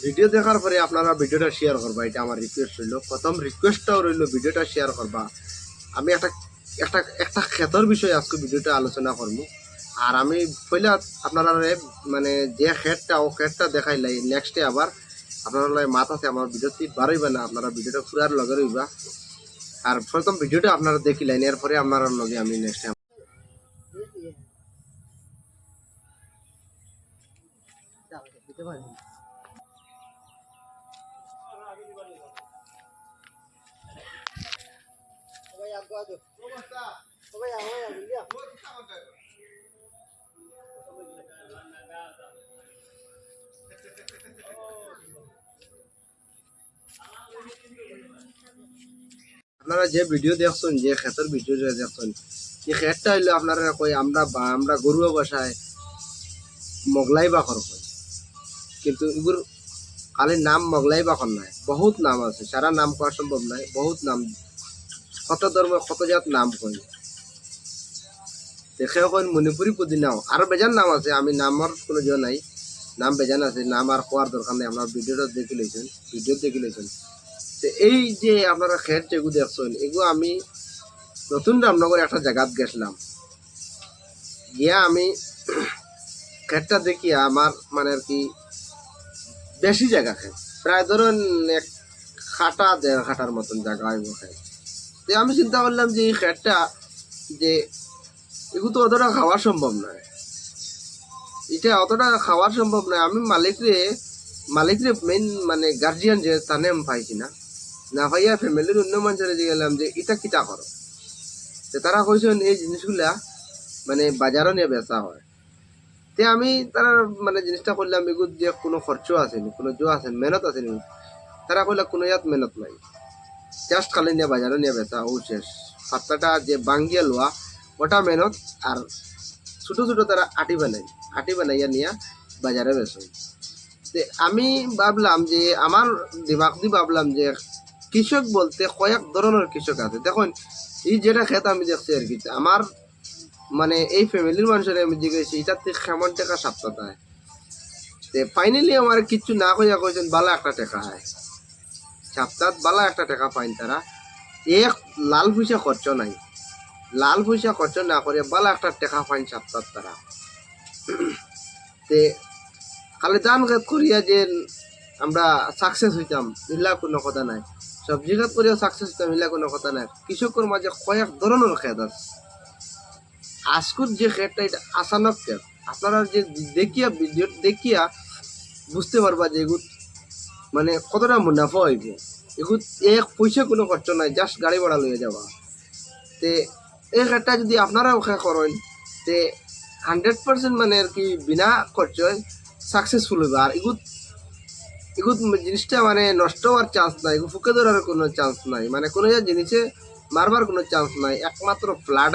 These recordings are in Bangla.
ভিডিও দেখার পরে আপনারা ভিডিওটা শেয়ার করবা, এটা আমার রিকোয়েস্ট রইল। প্রথম রিকোয়েস্টটাও রইল ভিডিওটা শেয়ার করবা। আমি একটা একটা একটা ক্ষেতর বিষয়ে আজকে ভিডিওটা আলোচনা করবো। আর আমি পয়লা আপনারা মানে যে ক্ষেতটা ও ক্ষেতটা দেখাইলাই নেক্সটে আবার আপনারা মাথাতে আমার ভিডিওটি বাড়াইবে না, আপনারা ভিডিওটা পুরার লগে রইবা। আর প্রথম ভিডিওটা আপনারা দেখিলেন, এরপরে আপনারা লগে আমি নেক্সট আপনারা যে ভিডিও দেখছেন, যে ক্ষেতের ভিডিও দেখছেন, এই ক্ষেতটা হইলো আপনারা কই আমরা গরু বসায় মোগলাই বাখর কই, কিন্তু এগুর খালি নাম মোগলাই বাখর নাই, বহুত নাম আছে, সারা নাম করা সম্ভব নাই, বহুত নাম, কত ধর্ম কত জাত নাম কই। দেখে কইন মণিপুরি পুদিনাও আরো বেজান নাম আছে, আমি নামর কোনো জো নাই, নাম বেজান আছে, নাম আর কোয়ার দরকার নেই, আপনার ভিডিওটা দেখে লইছেন। তো এই যে আপনারা ক্ষেত যেগুলো দেখছেন, এগুলো আমি নতুন রামনগর একটা জায়গাত গেছিলাম, গিয়া আমি ক্ষেতটা দেখিয়া আমার মানে আর কি বেশি জায়গা ক্ষেত, প্রায় ধরুন 1.5 কাঠার মতন জায়গা হইব ক্ষেত। তো আমি চিন্তা করলাম যে এই ক্ষেতটা যে এগুলো তো অতটা খাওয়া সম্ভব নয়, এটা অতটা খাওয়া সম্ভব নয়। আমি মালিকরে মেইন মানে গার্জিয়ান যে তানে আমি পাইছি না ভাইয়া ফ্যামিলির অন্য মানুষের যে গেলাম যে এটা কিতা করো, তো তারা কইছেন এই জিনিসগুলা মানে বাজারও নিয়ে বেচা হয়। তে আমি তারা মানে জিনিসটা করলাম এগুলো যে কোনো খরচ আসেনি, কোনো জো আসেনি, মেহনত আসেনি। তারা কইলা কোনো ইয়াত মেহনত নাই, জাস্ট খালি নিয়ে বাজারও নিয়ে বেচা ও শেষ। পাত্তাটা যে বাঙ্গিয়া লোয়া ওটা মেহনত, আর ছোটো ছোটো তারা আটি বানাইয়া নিয়ে বাজারে বেচে। আমি ভাবলাম যে আমার দিমাগ দিয়ে ভাবলাম যে কৃষক বলতে কয়েক ধরনের কৃষক আছে। দেখুন এই যেটা ক্ষেত আমি দেখছি আর কি, আমার মানে এই ফ্যামিলির মানুষের আমি জিজ্ঞেসি এটার থেকে কেমন টাকা সাপ্তাহ হয়, ফাইনালি আমার কিচ্ছু না কইয়া কইছেন বালা একটা টাকা হয় সপ্তাহ, বালা একটা টাকা পাইন তারা, এক লাল পয়সা খরচ নাই, লাল পয়সা খরচ না করে বালা একটা টাকা পাইন সপ্তাহ তারা। তে খালি ধান খেত করিয়া যে আমরা সাকসেস হইতাম এগুলা কোনো কথা নাই, সবজি খেত করিয়া সাকসেস হইতাম এগুলা কোনো কথা নাই। কৃষকের মাঝে কয়েক ধরনের খেত আছে। আজকুর যে খেতটা এটা আসানক খেত, আপনারা যে দেখিয়া ভিডিও দেখিয়া বুঝতে পারবা যে এগুলো মানে কতটা মুনাফা হইব। এগুলো এক পয়সা কোনো খরচ নাই, জাস্ট গাড়ি ভাড়া লইয়া যাওয়া। তে এই খেতটা যদি আপনারাও করেন তে 100% মানে আর কি বিনা খরচয় সাকসেসফুল হইব। আর এগুলো জিনিসটা মানে নষ্ট হওয়ার চান্স নাই, এগুলো ফুকে ধরার কোনো চান্স নাই, মানে কোনো জিনিসে মারবার কোনো চান্স নাই। একমাত্র ফ্লাড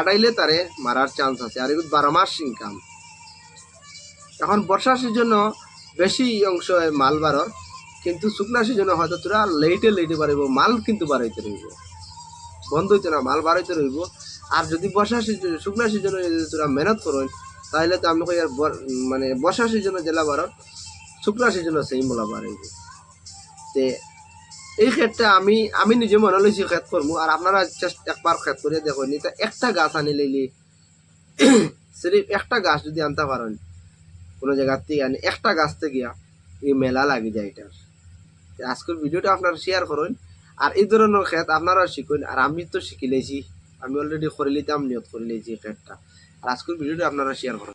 আইলে তারে মারার চান্স আছে। আর এগুলো 12 মাস ইনকাম। এখন বর্ষা সিজনও বেশি অংশ মাল বাড়র, কিন্তু শুকনা সিজনে হয়তো তোরা লেটে বাড়িব, মাল কিন্তু বাড়াইতে রইব, বন্ধ হইতে না, মাল বাড়াইতে রইব। আর যদি বর্ষা সিজন শুকনা সিজনে যদি তোরা মেহনত করেন তাহলে তো আমি কই আর মানে বর্ষা সিজনে জেলা বাড়র, শুকনা সিজনে সেই মোলা বাড়াইব। তে এই ক্ষেতটা আমি নিজে মনে লইছি ক্ষেত করবো, আর আপনারা জাস্ট একবার ক্ষেত করে দেখুন। এটা একটা গাছ আনি লইলি সিরিফ একটা গাছ যদি আনতে পারেন কোনো জায়গার থেকে আনি, একটা গাছ থেকে গিয়া এই মেলা লাগি যায় এটার। আজকের ভিডিওটা আপনারা শেয়ার করুন, আর এই ধরনের ক্ষেত আপনারা শিখুন। আর আমি তো শিখে লেছি, আমি অলরেডি করে লিতাম, নিয়ত করে লেছি ক্ষেতটা। আর আজকের ভিডিওটা আপনারা শেয়ার করুন।